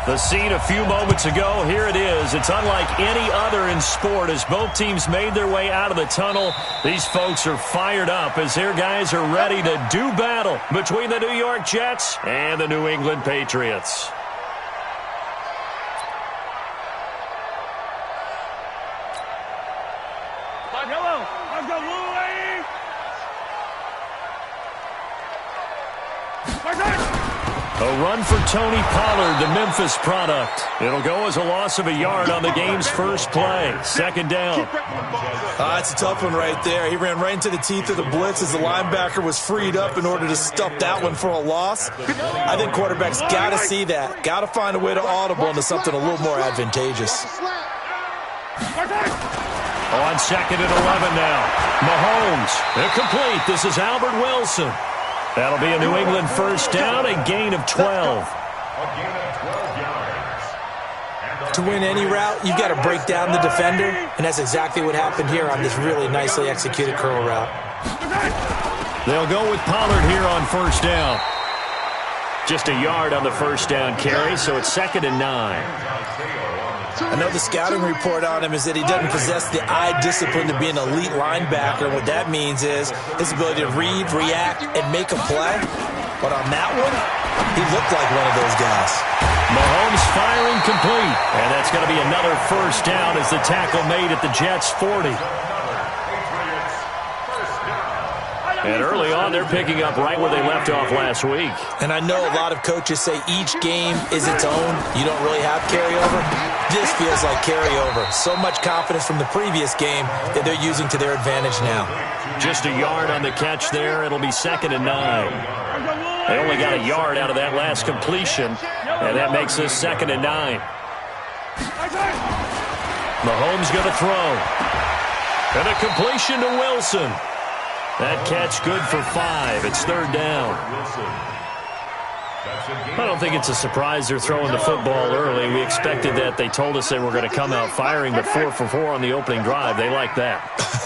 The scene a few moments ago, here it is. It's unlike any other in sport as both teams made their way out of the tunnel. These folks are fired up as their guys are ready to do battle between the New York Jets and the New England Patriots. A run for Tony Pollard, the Memphis product. It'll go as a loss of a yard on the game's first play. Second down. That's a tough one right there. He ran right into the teeth of the blitz as the linebacker was freed up in order to stuff that one for a loss. I think quarterbacks got to see that. Got to find a way to audible into something a little more advantageous. On second and 11 now. Mahomes, incomplete. This is Albert Wilson. That'll be a New England first down, a gain of 12. To win any route, you've got to break down the defender, and that's exactly what happened here on this really nicely executed curl route. They'll go with Pollard here on first down. Just a yard on the first down carry, so it's second and 9. I know the scouting report on him is that he doesn't possess the eye discipline to be an elite linebacker. And what that means is his ability to read, react, and make a play. But on that one, he looked like one of those guys. Mahomes firing complete. And that's going to be another first down as the tackle made at the Jets' 40. And early on, they're picking up right where they left off last week. And I know a lot of coaches say each game is its own. You don't really have carryover. This feels like carryover. So much confidence from the previous game that they're using to their advantage now. Just a yard on the catch there. It'll be second and 9. They only got a yard out of that last completion, and that makes this second and 9. Mahomes going to throw. And a completion to Wilson. That catch good for 5. It's third down. I don't think it's a surprise they're throwing the football early. We expected that. They told us they were going to come out firing, but 4 for 4 on the opening drive. They like that.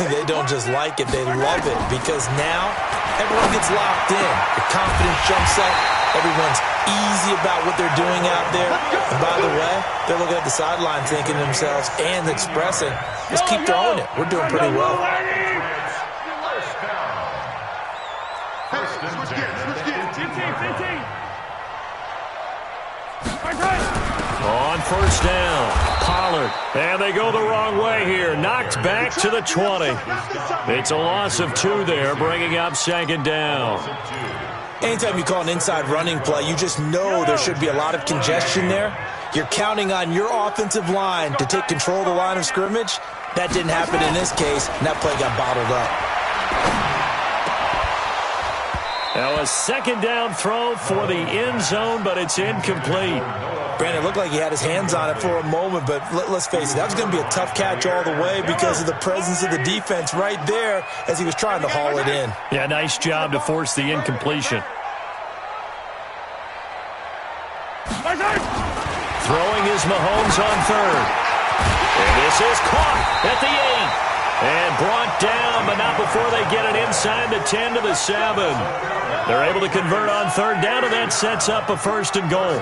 They don't just like it. They love it because now everyone gets locked in. The confidence jumps up. Everyone's easy about what they're doing out there. And by the way, they're looking at the sideline thinking to themselves and expressing, let's keep throwing it. We're doing pretty well. On first down, Pollard. And they go the wrong way here. Knocked back to the 20. It's a loss of 2 there, bringing up second down. Anytime you call an inside running play, you just know there should be a lot of congestion there. You're counting on your offensive line to take control of the line of scrimmage. That didn't happen in this case, and that play got bottled up. Now a second down throw for the end zone, but it's incomplete. Brandon, it looked like he had his hands on it for a moment, but let's face it, that was going to be a tough catch all the way because of the presence of the defense right there as he was trying to haul it in. Yeah, nice job to force the incompletion. Throwing is Mahomes on third. And this is caught at the 8. And brought down, but not before they get it inside the 10 to the 7. They're able to convert on third down, and that sets up a first and goal.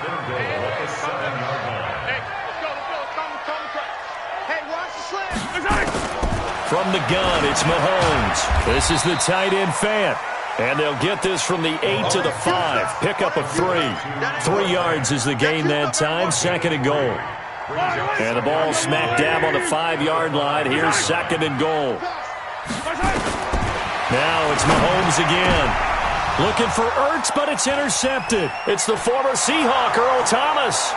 From the gun, it's Mahomes. This is the tight end Fant. And they'll get this from the 8 to the 5. Pick up a 3. 3 yards is the gain that time, second and goal. And the ball smack dab on the 5-yard line. Here's second and goal. Now it's Mahomes again. Looking for Ertz, but it's intercepted. It's the former Seahawk, Earl Thomas.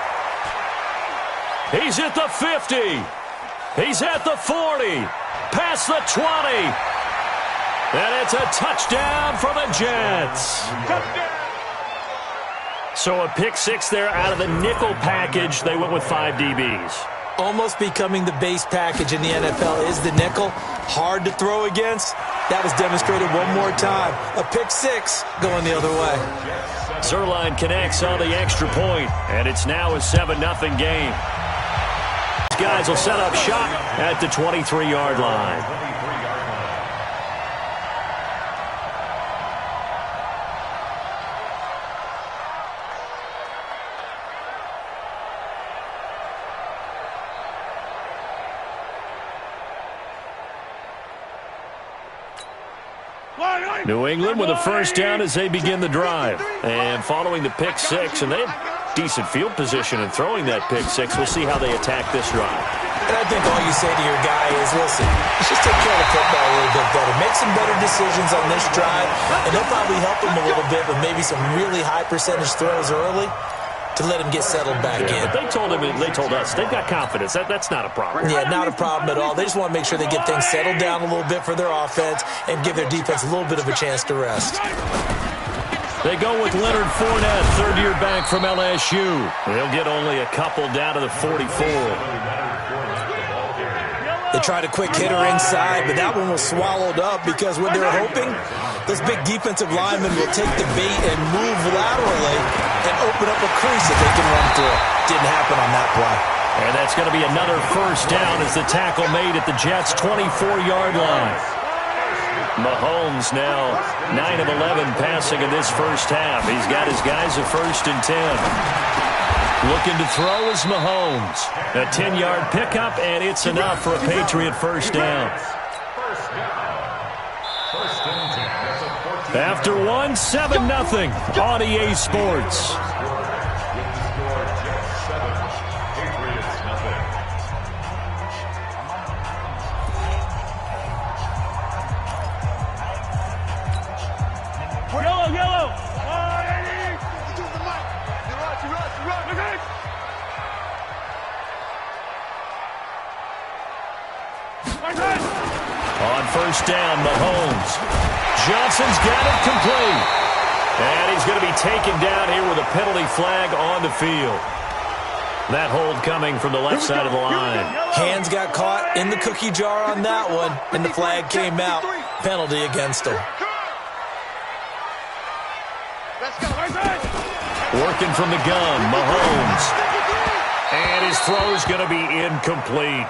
He's at the 50. He's at the 40. Past the 20. And it's a touchdown for the Jets. So a pick 6 there out of the nickel package. They went with 5 DBs. Almost becoming the base package in the NFL is the nickel. Hard to throw against. That was demonstrated one more time. A pick 6 going the other way. Zerline connects on the extra point, and it's now a 7-0 game. These guys will set up shop at the 23-yard line. New England with a first down as they begin the drive. And following the pick six, and they have decent field position in throwing that pick six. We'll see how they attack this drive. And I think all you say to your guy is, listen, let's just take care of the football a little bit better. Make some better decisions on this drive, and they'll probably help him a little bit with maybe some really high percentage throws early to let him get settled back in. They told us, they've got confidence. That's not a problem. Yeah, not a problem at all. They just want to make sure they get things settled down a little bit for their offense and give their defense a little bit of a chance to rest. They go with Leonard Fournette, third-year back from LSU. They'll get only a couple down to the 44. They tried a quick hitter inside, but that one was swallowed up because what they were hoping, those big defensive linemen will take the bait and move laterally and open up a crease that they can run through. Didn't happen on that play. And that's going to be another first down as the tackle made at the Jets' 24-yard line. Mahomes now 9 of 11 passing in this first half. He's got his guys at 1st and 10. Looking to throw is Mahomes. A 10-yard pickup, and it's enough for a Patriot first down. After one, 7-0 on EA Sports. Yellow. On first down, Mahomes. Johnson's got it complete. And he's going to be taken down here with a penalty flag on the field. That hold coming from the left side of the line. Hands got caught in the cookie jar on that one, and the flag came out. Penalty against him. Working from the gun, Mahomes. And his throw's going to be incomplete.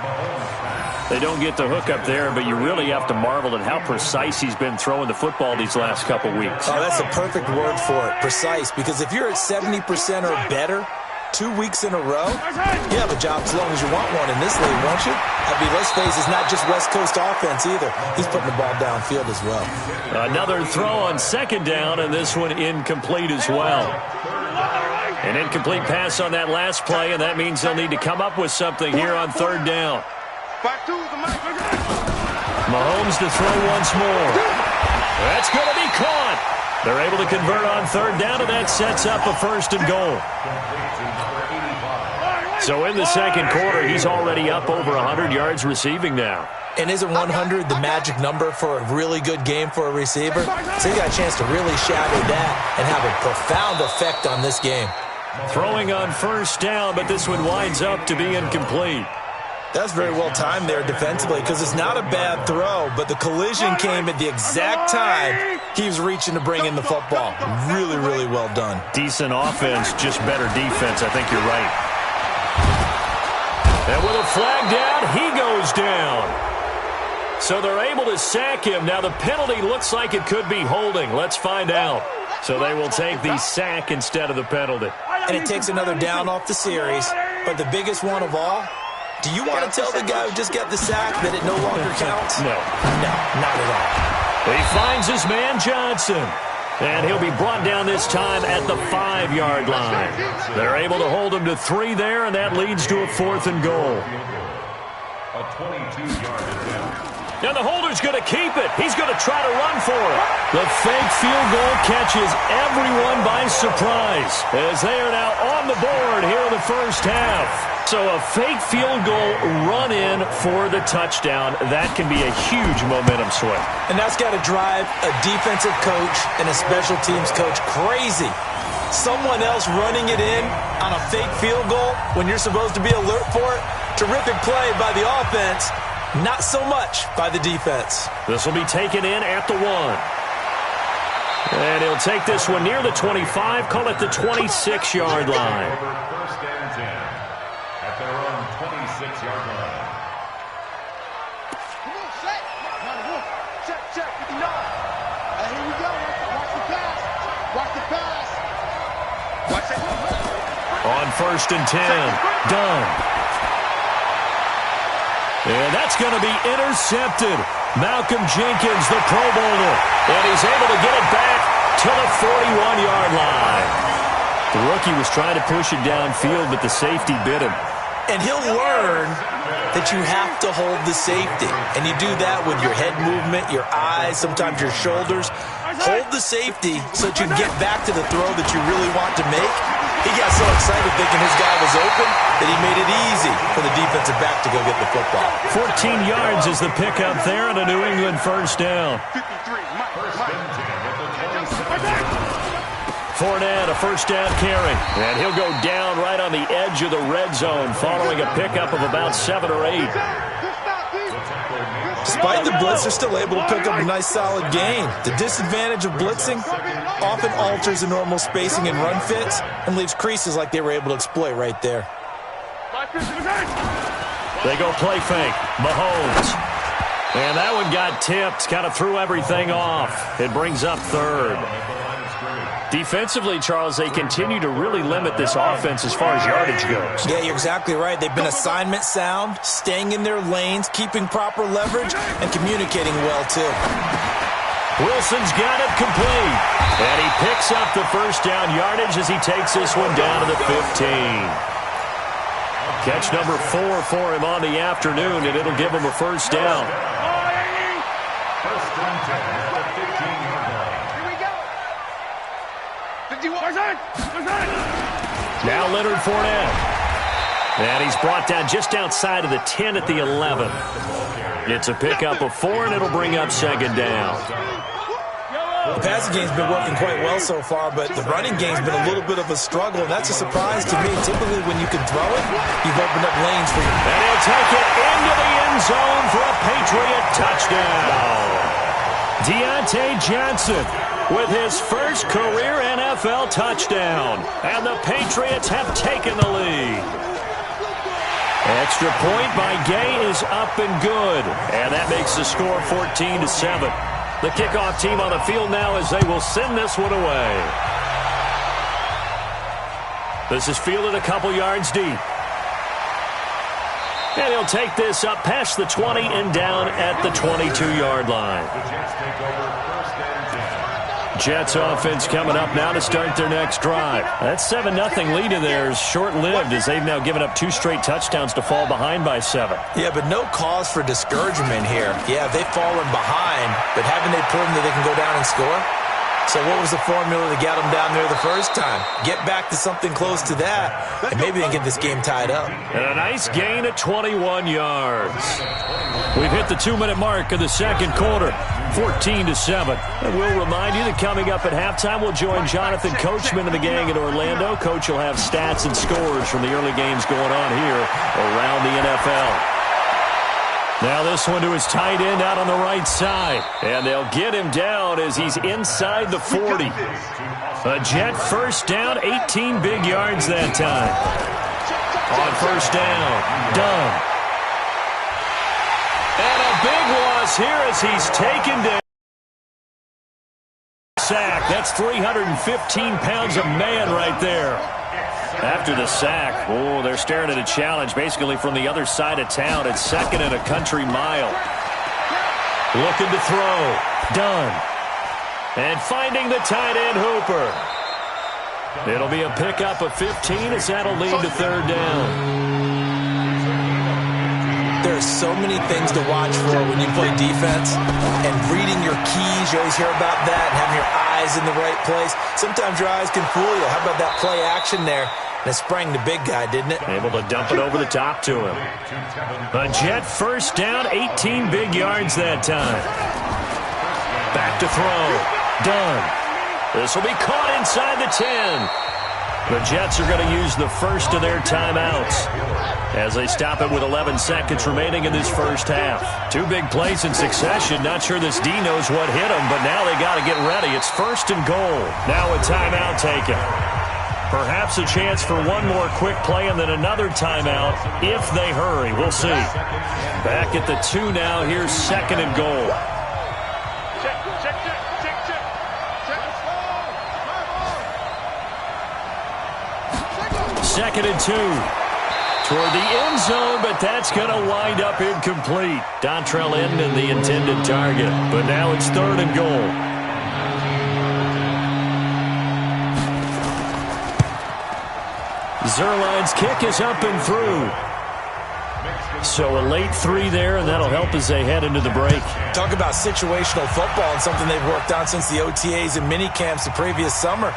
They don't get the hook up there, but you really have to marvel at how precise he's been throwing the football these last couple weeks. Oh, that's the perfect word for it, precise, because if you're at 70% or better 2 weeks in a row, you have a job as long as you want one in this league, won't you? I mean, let's face it, it's not just West Coast offense either. He's putting the ball downfield as well. Another throw on second down, and this one incomplete as well. An incomplete pass on that last play, and that means they'll need to come up with something here on third down. Mahomes to throw once more. That's going to be caught. They're able to convert on third down, and that sets up a 1st and goal. So in the second quarter, he's already up over 100 yards receiving now. And isn't 100 the magic number for a really good game for a receiver? So he got a chance to really shadow that and have a profound effect on this game. Throwing on first down, but this one winds up to be incomplete. That's very well timed there defensively because it's not a bad throw, but the collision came at the exact time he was reaching to bring in the football. Really, really well done. Decent offense, just better defense. I think you're right. And with a flag down, he goes down. So they're able to sack him. Now the penalty looks like it could be holding. Let's find out. So they will take the sack instead of the penalty. And it takes another down off the series. But the biggest one of all, do you want to tell the guy who just got the sack that it no longer counts? No. No, not at all. He finds his man Johnson. And he'll be brought down this time at the 5-yard line. They're able to hold him to 3 there, and that leads to a 4th and goal. A 22-yard attempt. And the holder's going to keep it. He's going to try to run for it. The fake field goal catches everyone by surprise as they are now on the board here in the first half. So a fake field goal run in for the touchdown. That can be a huge momentum swing. And that's got to drive a defensive coach and a special teams coach crazy. Someone else running it in on a fake field goal when you're supposed to be alert for it. Terrific play by the offense. Not so much by the defense. This will be taken in at the 1. And he'll take this one near the 25, call it the 26-yard line. First and 10 at their own 26-yard line. Come on, set. Check. 59. Here we go. Watch the pass. Watch it. On first and 10, done. And that's going to be intercepted. Malcolm Jenkins, the Pro Bowler, and he's able to get it back to the 41-yard line. The rookie was trying to push it downfield, but the safety bit him. And he'll learn that you have to hold the safety. And you do that with your head movement, your eyes, sometimes your shoulders. Hold the safety so that you can get back to the throw that you really want to make. He got so excited thinking his guy was open that he made it easy for the defensive back to go get the football. 14 yards is the pickup there on a New England first down. Fournette, a first down carry. And he'll go down right on the edge of the red zone following a pickup of about 7 or 8. Despite the blitz, they're still able to pick up a nice solid gain. The disadvantage of blitzing often alters the normal spacing and run fits and leaves creases like they were able to exploit right there. They go play fake. Mahomes. And that one got tipped. Kind of threw everything off. It brings up third. Defensively, Charles, they continue to really limit this offense as far as yardage goes. Yeah, you're exactly right. They've been assignment sound, staying in their lanes, keeping proper leverage, and communicating well, too. Wilson's got it complete. And he picks up the first down yardage as he takes this one down to the 15. Catch number 4 for him on the afternoon, and it'll give him a first down. First and 10 at the 15-yard line. Here we go. 51. Now Leonard Fournette. And he's brought down just outside of the 10 at the 11. It's a pickup of 4, and it'll bring up second down. The passing game's been working quite well so far, but the running game's been a little bit of a struggle, and that's a surprise to me. Typically, when you can throw it, you've opened up lanes for you. And he'll take it into the end zone for a Patriot touchdown. Deontay Johnson with his first career NFL touchdown. And the Patriots have taken the lead. Extra point by Gay is up and good. And that makes the score 14-7. The kickoff team on the field now as they will send this one away. This is fielded a couple yards deep. And he'll take this up past the 20 and down at the 22-yard line. The Jets take over first and 10. Jets offense coming up now to start their next drive. That 7-0 lead of theirs short-lived as they've now given up 2 straight touchdowns to fall behind by 7. Yeah, but no cause for discouragement here. Yeah, they've fallen behind, but haven't they proven that they can go down and score? So what was the formula to get them down there the first time? Get back to something close to that, and maybe they can get this game tied up. And a nice gain of 21 yards. We've hit the 2-minute mark of the second quarter, 14-7. And we'll remind you that coming up at halftime, we'll join Jonathan Coachman and the gang in Orlando. Coach will have stats and scores from the early games going on here around the NFL. Now this one to his tight end out on the right side. And they'll get him down as he's inside the 40. A Jet first down, 18 big yards that time. On first down, done. And a big loss here as he's taken down. Sack. That's 315 pounds of man right there. After the sack, oh, they're staring at a challenge basically from the other side of town. It's second and a country mile. Looking to throw. Done. And finding the tight end Hooper. It'll be a pickup of 15 as that'll lead to third down. There are so many things to watch for when you play defense, and reading your keys, you always hear about that, and having your eyes in the right place. Sometimes your eyes can fool you. How about that play action there? And it sprang the big guy, didn't it? Able to dump it over the top to him. A Jet first down, 18 big yards that time. Back to throw. Done. This will be caught inside the 10. The Jets are going to use the first of their timeouts as they stop it with 11 seconds remaining in this first half. 2 big plays in succession. Not sure this D knows what hit him, but now they got to get ready. It's first and goal. Now a timeout taken. Perhaps a chance for one more quick play and then another timeout if they hurry. We'll see. Back at the 2 now. Here's second and goal. Second and 2. toward the end zone, but that's going to wind up incomplete. Dontrell in the intended target, but now it's 3rd and goal. Zerline's kick is up and through. So a late 3 there, and that'll help as they head into the break. Talk about situational football and something they've worked on since the OTAs and mini camps the previous summer.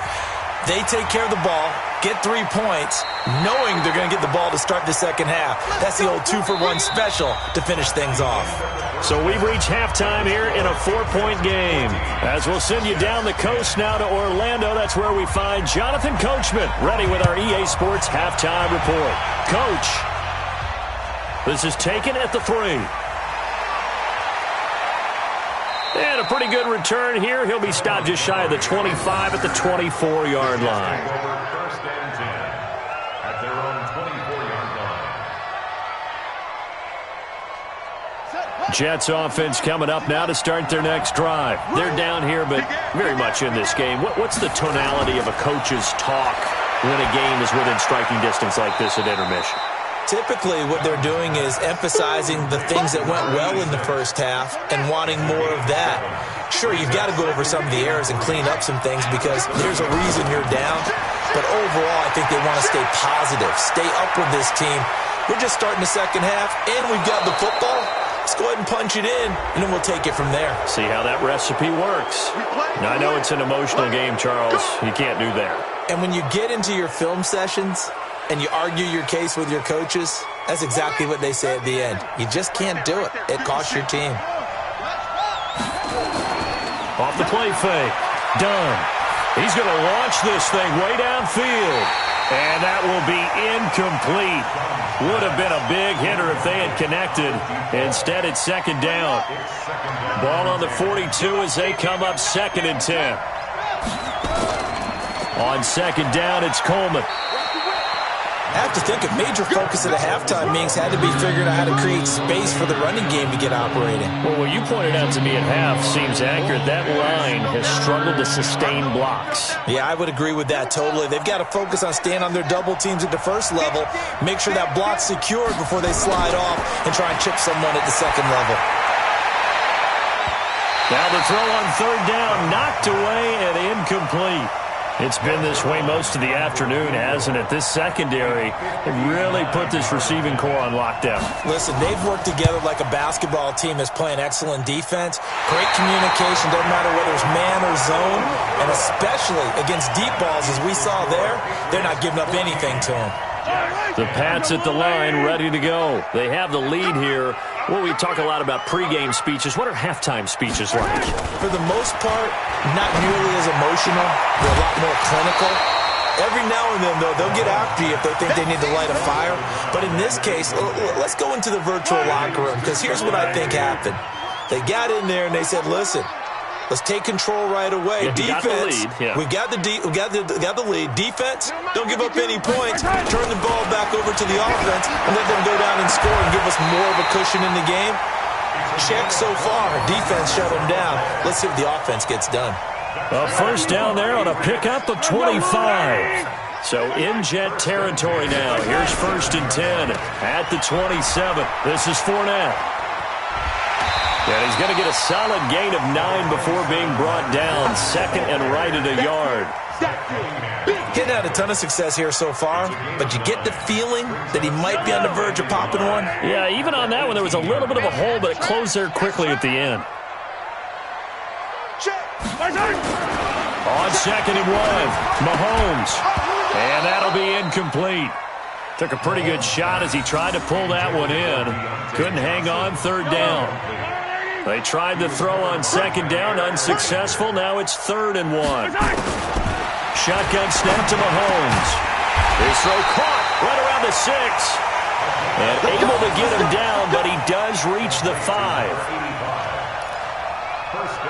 They take care of the ball, get 3 points, knowing they're going to get the ball to start the second half. That's the old 2-for-1 special to finish things off. So we've reached halftime here in a 4-point game. As we'll send you down the coast now to Orlando, that's where we find Jonathan Coachman, ready with our EA Sports halftime report. Coach, this is taken at the 3. And a pretty good return here. He'll be stopped just shy of the 25 at the 24-yard line. First and 10 at their own 24-yard line. Jets offense coming up now to start their next drive. They're down here, but very much in this game. What's the tonality of a coach's talk when a game is within striking distance like this at intermission? Typically, what they're doing is emphasizing the things that went well in the first half and wanting more of that. Sure, you've got to go over some of the errors and clean up some things because there's a reason you're down. But overall, I think they want to stay positive, stay up with this team. We're just starting the second half, and we've got the football. Let's go ahead and punch it in, and then we'll take it from there. See how that recipe works. Now, I know it's an emotional game, Charles. You can't do that. And when you get into your film sessions and you argue your case with your coaches, that's exactly what they say at the end. You just can't do it. It costs your team. Off the play fake. Done. He's going to launch this thing way downfield. And that will be incomplete. Would have been a big hitter if they had connected. Instead, it's 2nd down. Ball on the 42 as they come up 2nd and 10. On 2nd down, it's Coleman. I have to think a major focus at a halftime meetings had to be figuring out how to create space for the running game to get operating. Well, what you pointed out to me at half seems accurate. That line has struggled to sustain blocks. Yeah, I would agree with that totally. They've got to focus on staying on their double teams at the first level, make sure that block's secured before they slide off and try and chip someone at the second level. Now the throw on 3rd down, knocked away and incomplete. It's been this way most of the afternoon, hasn't it? This secondary really put this receiving core on lockdown. Listen, they've worked together like a basketball team that's playing excellent defense. Great communication, doesn't matter whether it's man or zone. And especially against deep balls, as we saw there, they're not giving up anything to them. The Pats at the line, ready to go. They have the lead here. Well, we talk a lot about pregame speeches. What are halftime speeches like? For the most part, not nearly as emotional. They're a lot more clinical. Every now and then, though, they'll get after you if they think they need to light a fire. But in this case, let's go into the virtual locker room, because here's what I think happened. They got in there and they said, listen, let's take control right away. Yeah, defense, we got the lead. Defense, don't give up any points. Turn the ball back over to the offense and let them go down and score and give us more of a cushion in the game. Check so far. Defense shut them down. Let's see if the offense gets done. A 1st down there on a pickup of 25. So in Jet territory now. Here's 1st and 10 at the 27. This is Fournette. And he's going to get a solid gain of 9 before being brought down. 2nd and right at a yard. Hitting out a ton of success here so far, but you get the feeling that he might be on the verge of popping one. Yeah, even on that one, there was a little bit of a hole, but it closed there quickly at the end. On 2nd and 1, Mahomes. And that'll be incomplete. Took a pretty good shot as he tried to pull that one in. Couldn't hang on 3rd down. They tried to throw on 2nd down, unsuccessful. Now it's 3rd and 1. Shotgun snap to Mahomes. His throw caught right around the 6. And able to get him down, but he does reach the 5.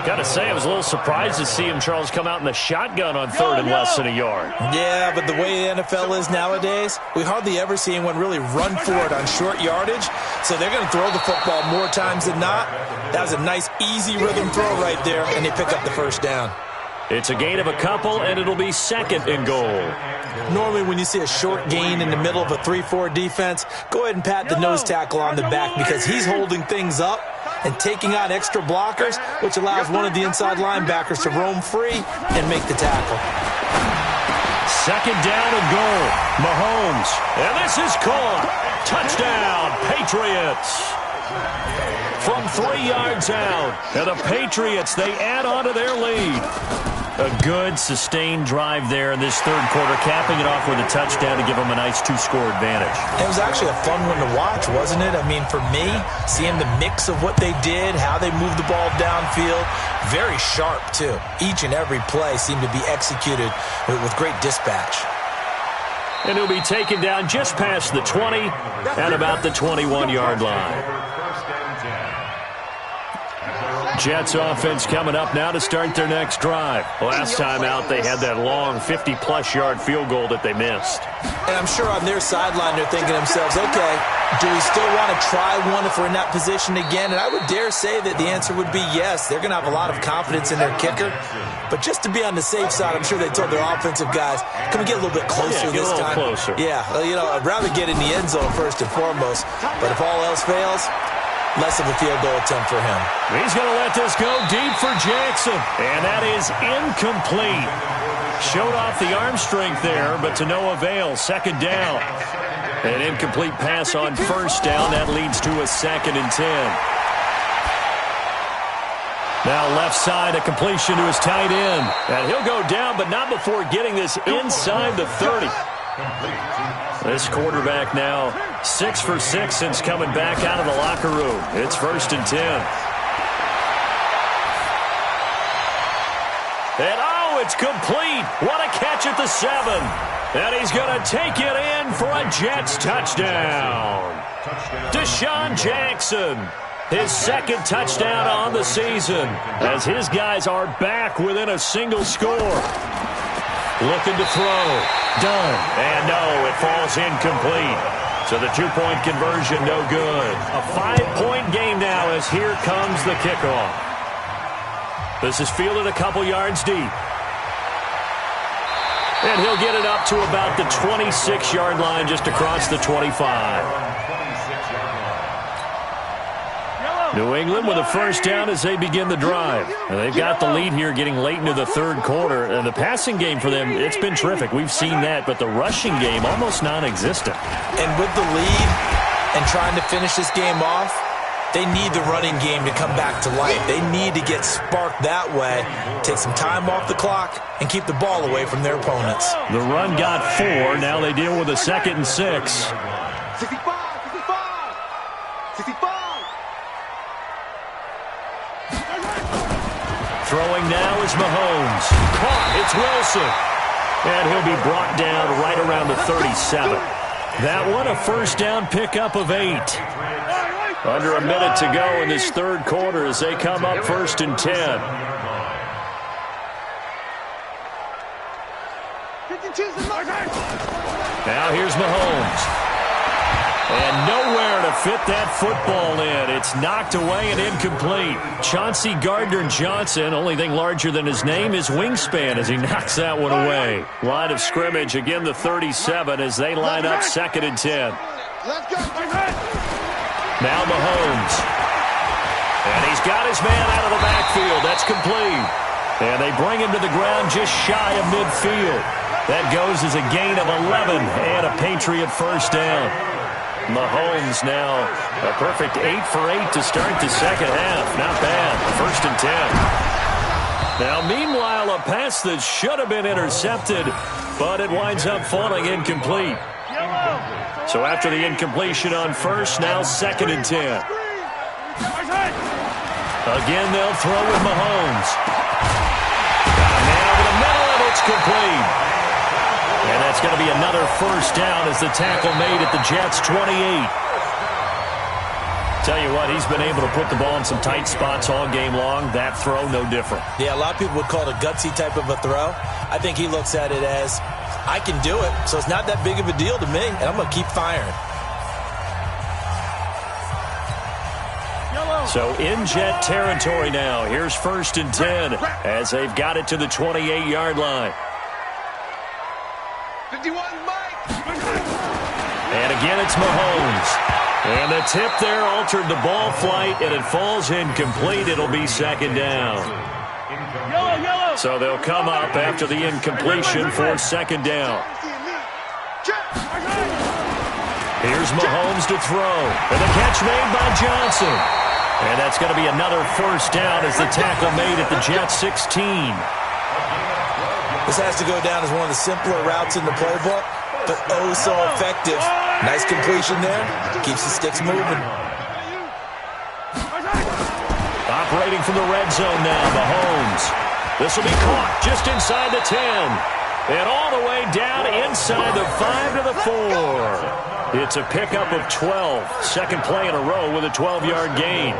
Got to say, I was a little surprised to see him, Charles, come out in the shotgun on 3rd and less than a yard. Yeah, but the way the NFL is nowadays, we hardly ever see anyone really run for it on short yardage. So they're going to throw the football more times than not. That was a nice, easy rhythm throw right there, and they pick up the 1st down. It's a gain of a couple, and it'll be 2nd and goal. Normally when you see a short gain in the middle of a 3-4 defense, go ahead and pat the nose tackle on the back because he's holding things up and taking on extra blockers, which allows one of the inside linebackers to roam free and make the tackle. 2nd down and goal. Mahomes. And this is caught. Touchdown, Patriots. From 3 yards out. And the Patriots, they add on to their lead. A good, sustained drive there in this 3rd quarter, capping it off with a touchdown to give them a nice 2-score advantage. It was actually a fun one to watch, wasn't it? I mean, for me, seeing the mix of what they did, how they moved the ball downfield, very sharp, too. Each and every play seemed to be executed with great dispatch. And he'll be taken down just past the 20 and about the 21-yard line. Jets offense coming up now to start their next drive. Last time out, they had that long 50-plus yard field goal that they missed. And I'm sure on their sideline they're thinking to themselves, okay, do we still want to try one if we're in that position again? And I would dare say that the answer would be yes. They're going to have a lot of confidence in their kicker. But just to be on the safe side, I'm sure they told their offensive guys, can we get a little bit closer this time? Closer. Yeah, you know, I'd rather get in the end zone first and foremost. But if all else fails, less of a field goal attempt for him. He's going to let this go deep for Jackson. And that is incomplete. Showed off the arm strength there, but to no avail. 2nd down. An incomplete pass on 1st down. That leads to a 2nd and 10. Now left side, a completion to his tight end. And he'll go down, but not before getting this inside the 30. This quarterback now 6 for 6 since coming back out of the locker room. It's 1st and 10. And oh, it's complete. What a catch at the 7. And he's going to take it in for a Jets touchdown. Deshaun Jackson. His 2nd touchdown on the season as his guys are back within a single score. Looking to throw. Done. And no, it falls incomplete. So the 2-point conversion no good. A 5-point game now as here comes the kickoff. This is fielded a couple yards deep. And he'll get it up to about the 26-yard line just across the 25. New England with a 1st down as they begin the drive. And they've got the lead here getting late into the 3rd quarter. And the passing game for them, it's been terrific. We've seen that, but the rushing game almost non-existent. And with the lead and trying to finish this game off, they need the running game to come back to life. They need to get sparked that way, take some time off the clock, and keep the ball away from their opponents. The run got 4. Now they deal with a 2nd and 6. 65, 65, 65. Throwing now is Mahomes. Caught. It's Wilson. And he'll be brought down right around the 37. That one a 1st down pickup of 8. Under a minute to go in this 3rd quarter as they come up 1st and 10. Now here's Mahomes. And nowhere to fit that football in. It's knocked away and incomplete. Chauncey Gardner-Johnson, only thing larger than his name is wingspan as he knocks that one away. Line of scrimmage, again the 37 as they line up 2nd and 10. Now Mahomes. And he's got his man out of the backfield. That's complete. And they bring him to the ground just shy of midfield. That goes as a gain of 11 and a Patriot 1st down. Mahomes now a perfect 8 for 8 to start the 2nd half. Not bad. 1st and 10. Now, meanwhile, a pass that should have been intercepted, but it winds up falling incomplete. So after the incompletion on 1st, now 2nd and 10. Again, they'll throw with Mahomes. Got a man over the middle, and it's complete. And that's going to be another 1st down as the tackle made at the Jets' 28. Tell you what, he's been able to put the ball in some tight spots all game long. That throw, no different. Yeah, a lot of people would call it a gutsy type of a throw. I think he looks at it as, I can do it, so it's not that big of a deal to me, and I'm going to keep firing. So in Jet territory now. Here's 1st and 10 as they've got it to the 28-yard line. 51, Mike. And again, it's Mahomes. And the tip there altered the ball flight, and it falls incomplete. It'll be 2nd down. So they'll come up after the incompletion for 2nd down. Here's Mahomes to throw. And the catch made by Johnson. And that's going to be another 1st down as the tackle made at the Jets 16. This has to go down as one of the simpler routes in the playbook, but oh so effective. Nice completion there. Keeps the sticks moving. Operating from the red zone now, Mahomes. This will be caught just inside the 10. And all the way down inside the 5 to the 4. It's a pickup of 12. Second play in a row with a 12-yard gain.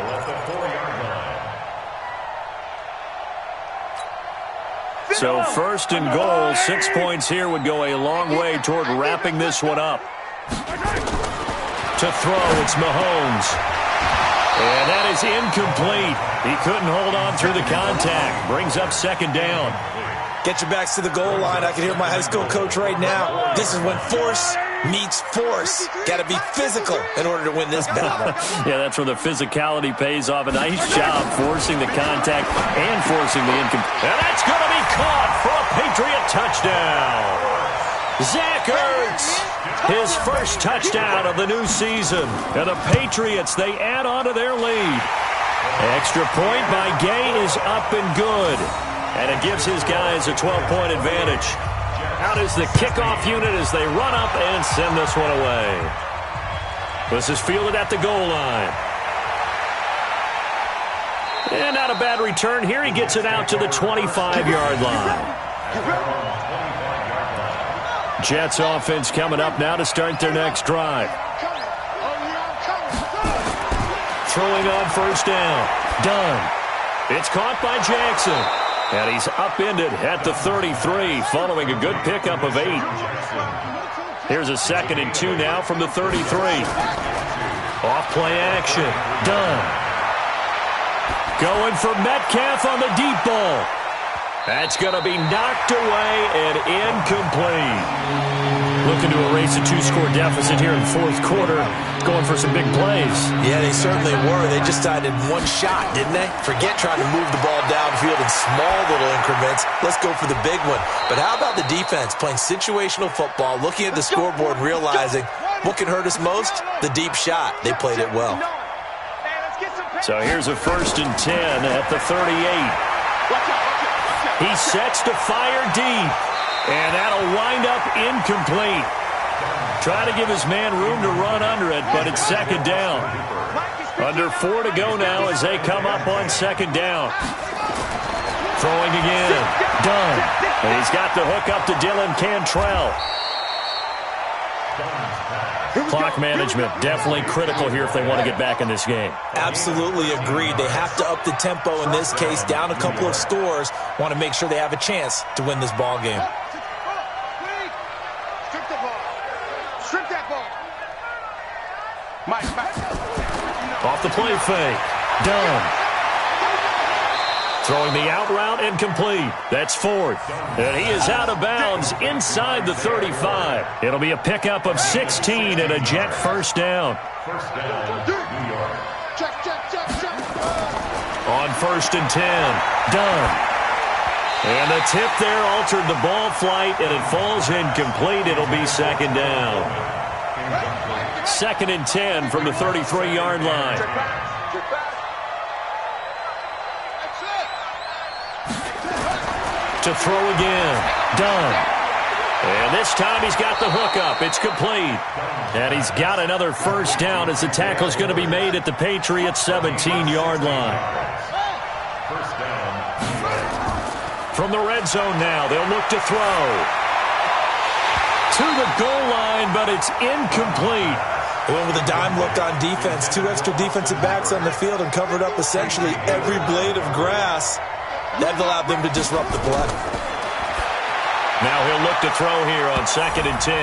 So 1st and goal, 6 points here would go a long way toward wrapping this one up. To throw, it's Mahomes. And that is incomplete. He couldn't hold on through the contact. Brings up 2nd down. Get your backs to the goal line. I can hear my high school coach right now. This is when force meets force. Got to be physical in order to win this battle. Yeah, that's where the physicality pays off. A nice job forcing the contact and forcing the incomplete. And that's going to be caught for a Patriot touchdown. Zach Ertz, his first touchdown of the new season. And the Patriots, they add on to their lead. Extra point by Gay is up and good. And it gives his guys a 12-point advantage. Out is the kickoff unit as they run up and send this one away. This is fielded at the goal line. And not a bad return here. He gets it out to the 25-yard line. Jets offense coming up now to start their next drive. Throwing on 1st down. Done. It's caught by Jackson. And he's upended at the 33 following a good pickup of 8. Here's a 2nd and 2 now from the 33. Off play action. Done. Going for Metcalf on the deep ball. That's going to be knocked away and incomplete. Looking to erase a 2-score deficit here in the 4th quarter. Going for some big plays. Yeah, they certainly were. They just decided one shot, didn't they? Forget trying to move the ball downfield in small little increments. Let's go for the big one. But how about the defense playing situational football, looking at the scoreboard and realizing what can hurt us most? The deep shot. They played it well. So here's a 1st and 10 at the 38. He sets to fire deep. And that'll wind up incomplete. Trying to give his man room to run under it, but it's 2nd down. Under 4 to go now as they come up on 2nd down. Throwing again. Done. And he's got the hook up to Dylan Cantrell. Clock management definitely critical here if they want to get back in this game. Absolutely agreed. They have to up the tempo in this case, down a couple of scores. Want to make sure they have a chance to win this ball game. Strip that ball. Mike. Off the play fake. Done. Throwing the out route incomplete. That's 4th. And he is out of bounds inside the 35. It'll be a pickup of 16 and a Jet 1st down. First down, New York. Check. On 1st and 10. Done. And the tip there altered the ball flight, and it falls incomplete. It'll be 2nd down. 2nd and 10 from the 33-yard line. To throw again. Done. And this time he's got the hook up. It's complete. And he's got another 1st down as the tackle is going to be made at the Patriots' 17-yard line. First down. From the red zone now, they'll look to throw. To the goal line, but it's incomplete. They went with a dime look on defense. 2 extra defensive backs on the field and covered up essentially every blade of grass. That allowed them to disrupt the play. Now he'll look to throw here on 2nd and 10.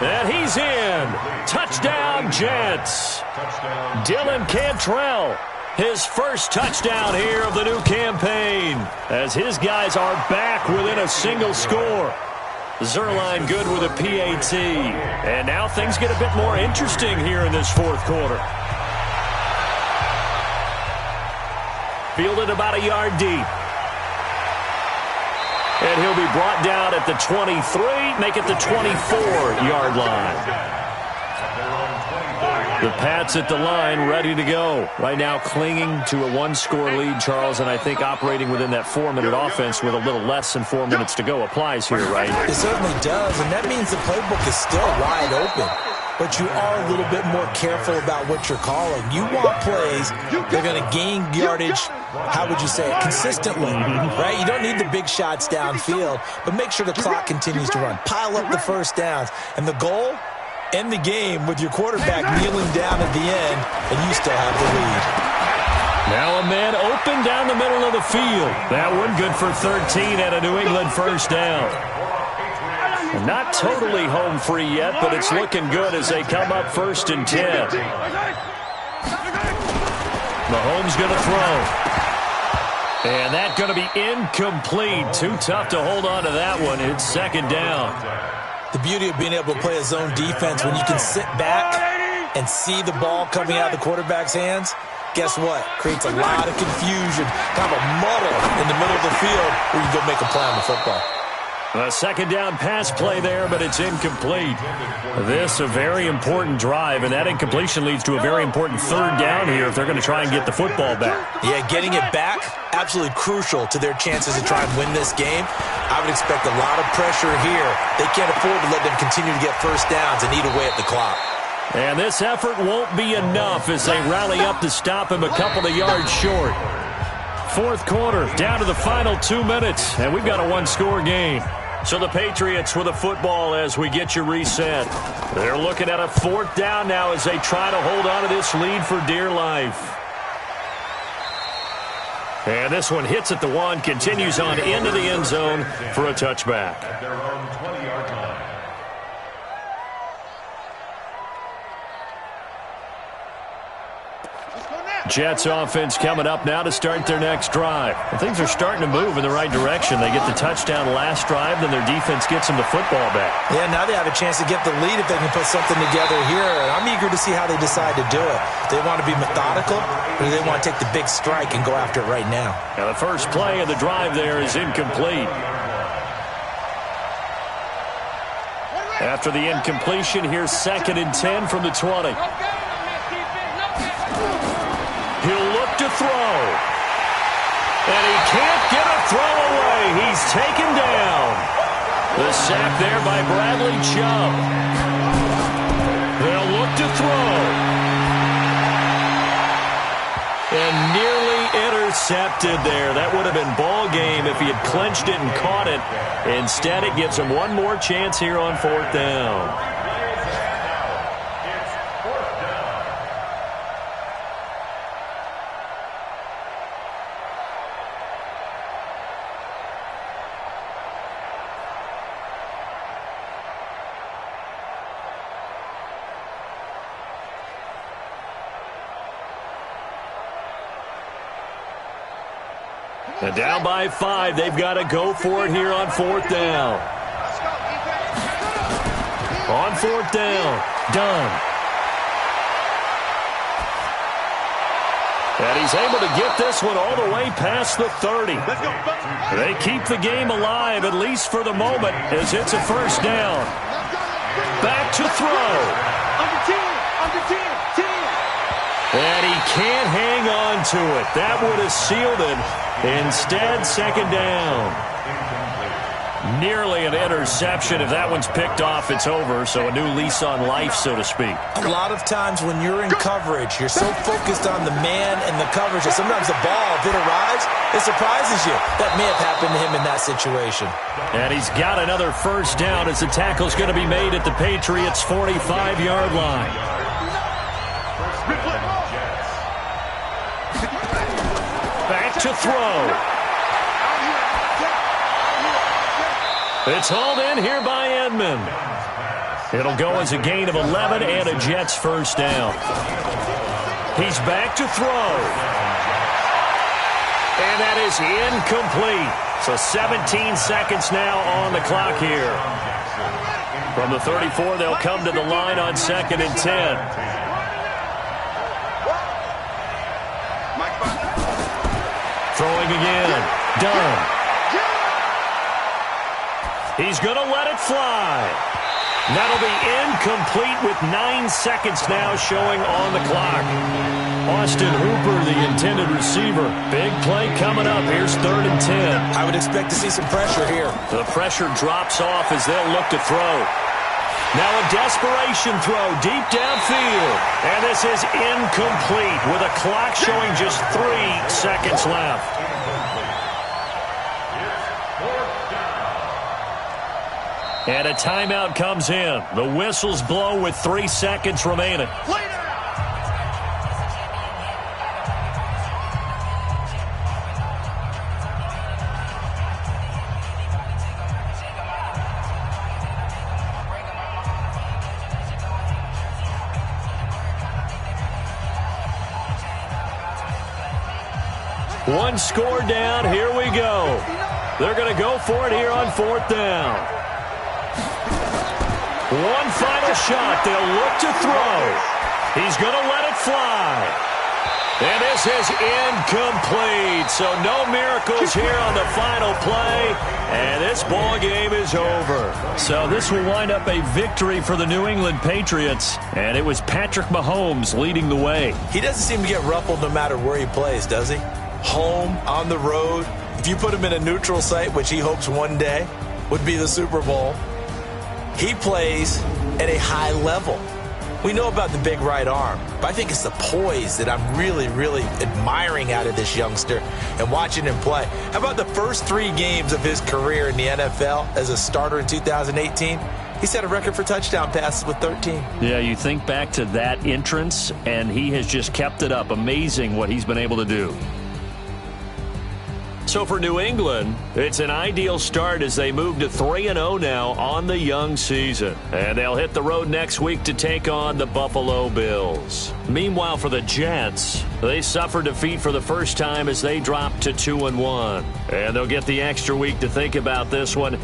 And he's in. Touchdown, Jets. Dylan Cantrell. His first touchdown here of the new campaign, as his guys are back within a single score. Zerline good with a PAT. And now things get a bit more interesting here in this fourth quarter. Fielded about a yard deep. And he'll be brought down at the 23, make it the 24-yard line. The Pats at the line, ready to go. Right now clinging to a one-score lead, Charles, and I think operating within that 4-minute offense with a little less than 4 minutes to go applies here, right? It certainly does, and that means the playbook is still wide open. But you are a little bit more careful about what you're calling. You want plays that are going to gain yardage, how would you say it, consistently, right? You don't need the big shots downfield, but make sure the clock continues to run. Pile up the first downs. And the goal? End the game with your quarterback kneeling down at the end, and you still have the lead. Now a man open down the middle of the field. That one good for 13 and a New England first down. Not totally home free yet, but it's looking good as they come up 1st and 10. Mahomes going to throw. And that's going to be incomplete. Too tough to hold on to that one. It's 2nd down. The beauty of being able to play a zone defense when you can sit back and see the ball coming out of the quarterback's hands, guess what? Creates a lot of confusion, kind of a muddle in the middle of the field where you go make a play on the football. A 2nd down pass play there, but it's incomplete. This a very important drive, and that incompletion leads to a very important 3rd down here if they're going to try and get the football back. Yeah, getting it back, absolutely crucial to their chances to try and win this game. I would expect a lot of pressure here. They can't afford to let them continue to get first downs and eat away at the clock. And this effort won't be enough as they rally up to stop him a couple of yards short. 4th quarter, down to the final 2 minutes, and we've got a one-score game. So the Patriots with a football as we get you reset. They're looking at a 4th down now as they try to hold on to this lead for dear life. And this one hits at the 1, continues on into the end zone for a touchback. At their own 20-yard line. Jets offense coming up now to start their next drive. And things are starting to move in the right direction. They get the touchdown last drive, then their defense gets them the football back. Yeah, now they have a chance to get the lead if they can put something together here. And I'm eager to see how they decide to do it. Do they want to be methodical, or do they want to take the big strike and go after it right now? Now the first play of the drive there is incomplete. After the incompletion, here's 2nd and 10 from the 20. He'll look to throw. And he can't get a throw away. He's taken down. The sack there by Bradley Chubb. They'll look to throw. And nearly intercepted there. That would have been ball game if he had clenched it and caught it. Instead, it gives him one more chance here on 4th down. And down by 5, they've got to go for it here on 4th down. On 4th down, done. And he's able to get this one all the way past the 30. They keep the game alive, at least for the moment, as it's a 1st down. Back to throw. Under 10. And he can't hang on to it. That would have sealed it. Instead, 2nd down. Nearly an interception. If that one's picked off, it's over. So a new lease on life, so to speak. A lot of times when you're in coverage, you're so focused on the man and the coverage that sometimes the ball, if it arrives, it surprises you. That may have happened to him in that situation. And he's got another 1st down as the tackle's going to be made at the Patriots' 45-yard line. Back to throw. It's hauled in here by Edmond. It'll go as a gain of 11 and a Jets 1st down. He's back to throw. And that is incomplete. So 17 seconds now on the clock here. From the 34, they'll come to the line on 2nd and 10. Throwing again. Done. He's going to let it fly. That'll be incomplete with 9 seconds now showing on the clock. Austin Hooper, the intended receiver. Big play coming up. Here's 3rd and 10. I would expect to see some pressure here. The pressure drops off as they'll look to throw. Now a desperation throw deep downfield. And this is incomplete with a clock showing just 3 seconds left. And a timeout comes in. The whistles blow with 3 seconds remaining. One score down. Here we go. They're going to go for it here on 4th down. One final shot. They'll look to throw. He's going to let it fly. And this is incomplete. So no miracles here on the final play. And this ball game is over. So this will wind up a victory for the New England Patriots. And it was Patrick Mahomes leading the way. He doesn't seem to get ruffled no matter where he plays, does he? Home, on the road. If you put him in a neutral site, which he hopes one day would be the Super Bowl, he plays at a high level. We know about the big right arm, but I think it's the poise that I'm really, really admiring out of this youngster and watching him play. How about the first 3 games of his career in the NFL as a starter in 2018? He set a record for touchdown passes with 13. Yeah, you think back to that entrance, and he has just kept it up. Amazing what he's been able to do. So for New England, it's an ideal start as they move to 3-0 now on the young season. And they'll hit the road next week to take on the Buffalo Bills. Meanwhile, for the Jets, they suffered defeat for the first time as they dropped to 2-1. And they'll get the extra week to think about this one.